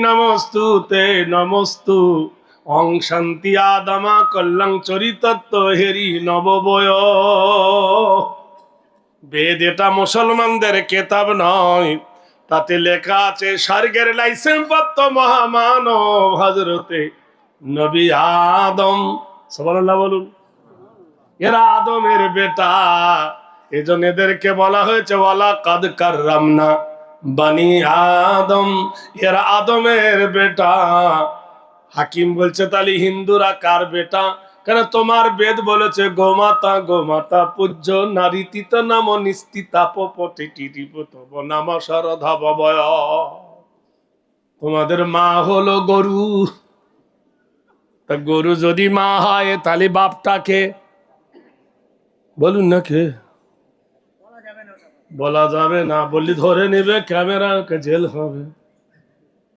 নমস্তুতে নমস্তু অং শান্তি আদমা কল্যাং চরিতত্ব হেরি নববয়। বেদ এটা মুসলমানদের কেতাব নয়, তাতে লেখা আছে স্বর্গের লাইসেন্স প্রাপ্ত মহামানব হযরতে নবী আদম। সুবহানাল্লাহ বলুন। এরা আদমের বেটা, এজন্য এদেরকে বলা হয়েছে ওয়ালা কাদ কাররামনা বানি আদম। এরা আদমের বেটা। হাকিম বলছে তাহলে হিন্দুরা কার বেটা? কেন তোমার বেদ বলেছে গোমাতা গোমাতা পূজ্য নারী তিত নাম নিস্তিতা পপটি টিরিপতব নাম শরধা ববয়। তোমাদের মা হলো গরু, তা গরু যদি মা হয় তাহলে বাপটাকে বলুন না কে? বলা যাবে না, বললি ধরে নেবে ক্যামেরা, জেল হবে।